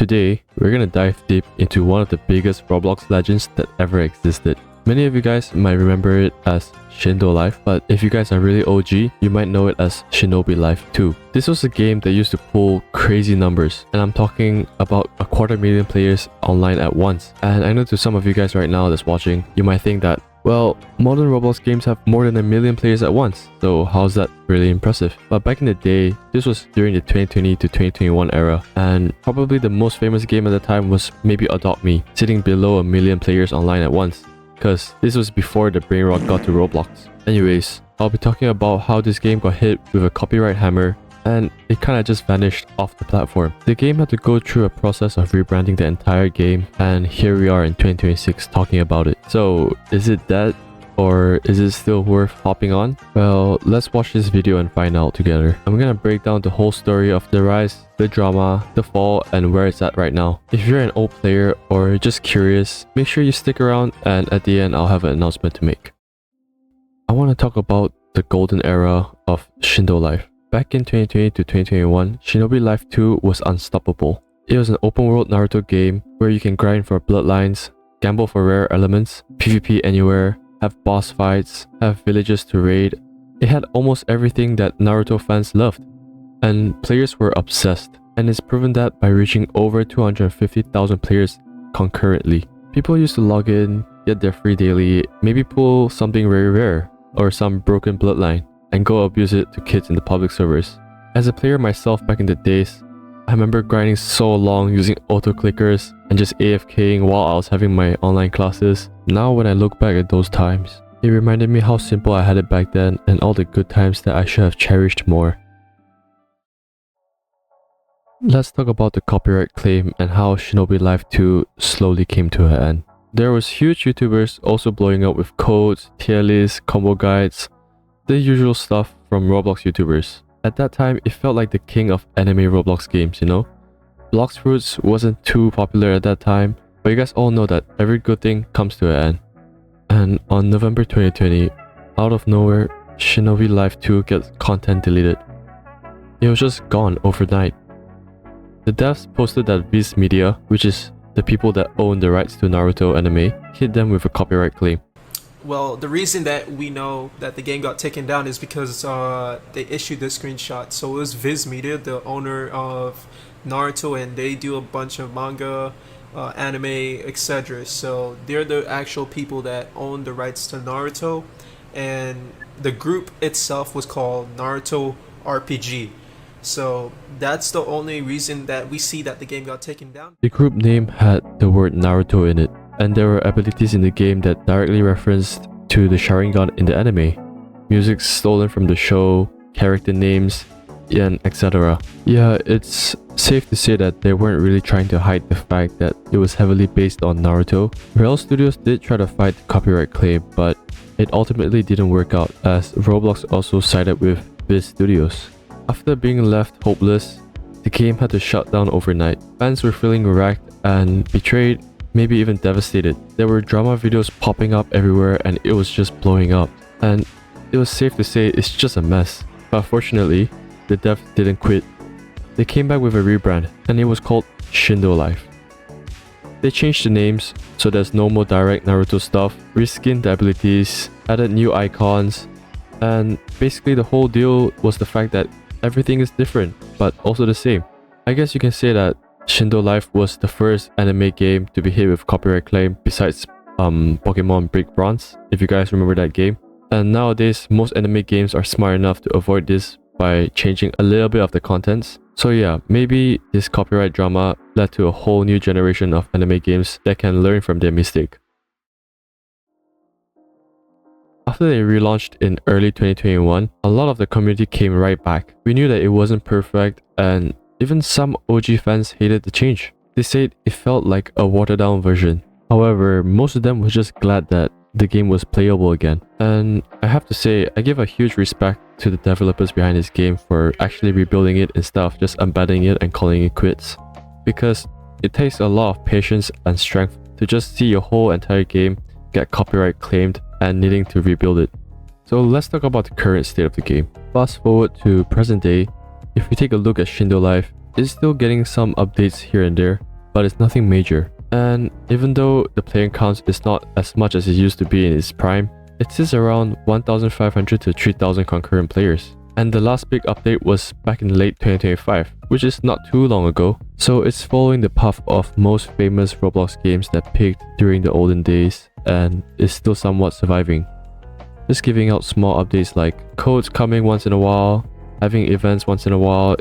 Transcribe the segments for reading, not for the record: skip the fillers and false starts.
Today, we're gonna dive deep into one of the biggest Roblox legends that ever existed. Many of you guys might remember it as Shindolife, but if you guys are really OG, you might know it as Shindolife 2. This was a game that used to pull crazy numbers, and I'm talking about 250,000 players online at once. And I know to some of you guys right now that's watching, you might think that, well, modern Roblox games have more than 1 million players at once, so how's that really impressive? But back in the day, this was during the 2020 to 2021 era, and probably the most famous game at the time was maybe Adopt Me, sitting below 1 million players online at once, because this was before the brain rot got to Roblox. Anyways, I'll be talking about how this game got hit with a copyright hammer, and it kinda just vanished off the platform. The game had to go through a process of rebranding the entire game, and here we are in 2026 talking about it. So, is it dead? Or is it still worth hopping on? Well, let's watch this video and find out together. I'm gonna break down the whole story of the rise, the drama, the fall, and where it's at right now. If you're an old player or just curious, make sure you stick around, and at the end I'll have an announcement to make. I want to talk about the golden era of Shindolife. Back in 2020 to 2021, Shindolife 2 was unstoppable. It was an open world Naruto game where you can grind for bloodlines, gamble for rare elements, PvP anywhere, have boss fights, have villages to raid. It had almost everything that Naruto fans loved, and players were obsessed, and it's proven that by reaching over 250,000 players concurrently. People used to log in, get their free daily, maybe pull something very rare, or some broken bloodline, and go abuse it to kids in the public servers. As a player myself back in the days, I remember grinding so long using auto clickers and just AFKing while I was having my online classes. Now when I look back at those times, it reminded me how simple I had it back then and all the good times that I should have cherished more. Let's talk about the copyright claim and how Shindolife 2 slowly came to an end. There was huge YouTubers also blowing up with codes, tier lists, combo guides, the usual stuff from Roblox YouTubers. At that time, it felt like the king of anime Roblox games, you know? Blox Fruits wasn't too popular at that time, but you guys all know that every good thing comes to an end. And on November 2020, out of nowhere, Shindolife 2 gets content deleted. It was just gone overnight. The devs posted that Viz Media, which is the people that own the rights to Naruto anime, hit them with a copyright claim. Well, the reason that we know that the game got taken down is because they issued the screenshot. So it was Viz Media, the owner of Naruto, and they do a bunch of manga, anime, etc. So they're the actual people that own the rights to Naruto, and the group itself was called Naruto RPG. So that's the only reason that we see that the game got taken down. The group name had the word Naruto in it, and there were abilities in the game that directly referenced to the Sharingan in the anime. Music stolen from the show, character names, and etc. Yeah, it's safe to say that they weren't really trying to hide the fact that it was heavily based on Naruto. Real Studios did try to fight the copyright claim, but it ultimately didn't work out, as Roblox also sided with Viz Studios. After being left hopeless, the game had to shut down overnight. Fans were feeling racked and betrayed, maybe even devastated. There were drama videos popping up everywhere and it was just blowing up. And it was safe to say it's just a mess. But fortunately, the devs didn't quit. They came back with a rebrand, and it was called Shindolife. They changed the names so there's no more direct Naruto stuff, reskinned the abilities, added new icons, and basically the whole deal was the fact that everything is different, but also the same. I guess you can say that Shindolife was the first anime game to be hit with copyright claim besides Pokemon Break Bronze, if you guys remember that game. And nowadays, most anime games are smart enough to avoid this by changing a little bit of the contents. So yeah, maybe this copyright drama led to a whole new generation of anime games that can learn from their mistake. After they relaunched in early 2021, a lot of the community came right back. We knew that it wasn't perfect, and even some OG fans hated the change. They said it felt like a watered down version. However, most of them was just glad that the game was playable again. And I have to say, I give a huge respect to the developers behind this game for actually rebuilding it instead of just abandoning it and calling it quits. Because it takes a lot of patience and strength to just see your whole entire game get copyright claimed and needing to rebuild it. So let's talk about the current state of the game. Fast forward to present day, if we take a look at Shindolife, it's still getting some updates here and there, but it's nothing major. And even though the player count is not as much as it used to be in its prime, it sits around 1,500 to 3,000 concurrent players. And the last big update was back in late 2025, which is not too long ago. So it's following the path of most famous Roblox games that peaked during the olden days and is still somewhat surviving. Just giving out small updates like codes coming once in a while, having events once in a while.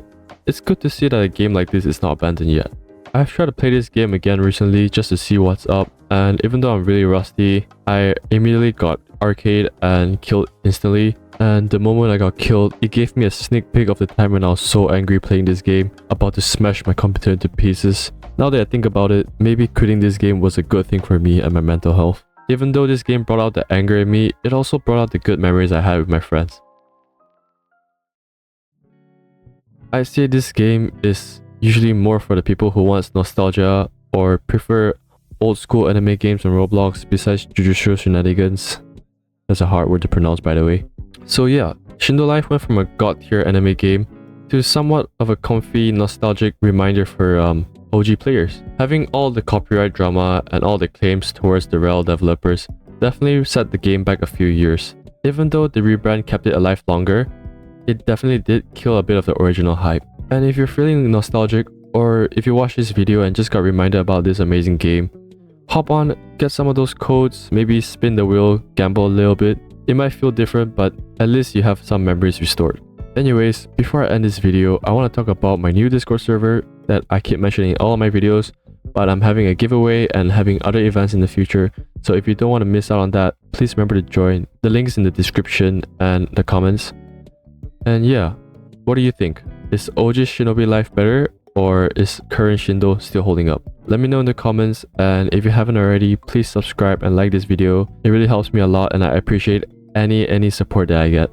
It's good to see that a game like this is not abandoned yet. I've tried to play this game again recently just to see what's up, and even though I'm really rusty, I immediately got arcade and killed instantly. And the moment I got killed, it gave me a sneak peek of the time when I was so angry playing this game, about to smash my computer into pieces. Now that I think about it, maybe quitting this game was a good thing for me and my mental health. Even though this game brought out the anger in me, it also brought out the good memories I had with my friends. I'd say this game is usually more for the people who want nostalgia or prefer old school anime games on Roblox besides Jujutsu Shenanigans. That's a hard word to pronounce, by the way. So yeah, Shindolife went from a god tier anime game to somewhat of a comfy, nostalgic reminder for OG players. Having all the copyright drama and all the claims towards the REL developers definitely set the game back a few years. Even though the rebrand kept it alive longer, it definitely did kill a bit of the original hype. And if you're feeling nostalgic, or if you watch this video and just got reminded about this amazing game, hop on, get some of those codes, maybe spin the wheel, gamble a little bit. It might feel different, but at least you have some memories restored. Anyways, before I end this video, I want to talk about my new Discord server that I keep mentioning in all of my videos, but I'm having a giveaway and having other events in the future, so if you don't want to miss out on that, please remember to join. The link is in the description and the comments. And yeah, what do you think? Is OG Shinobi Life better, or is current Shindo still holding up? Let me know in the comments, and if you haven't already, please subscribe and like this video. It really helps me a lot and I appreciate any support that I get.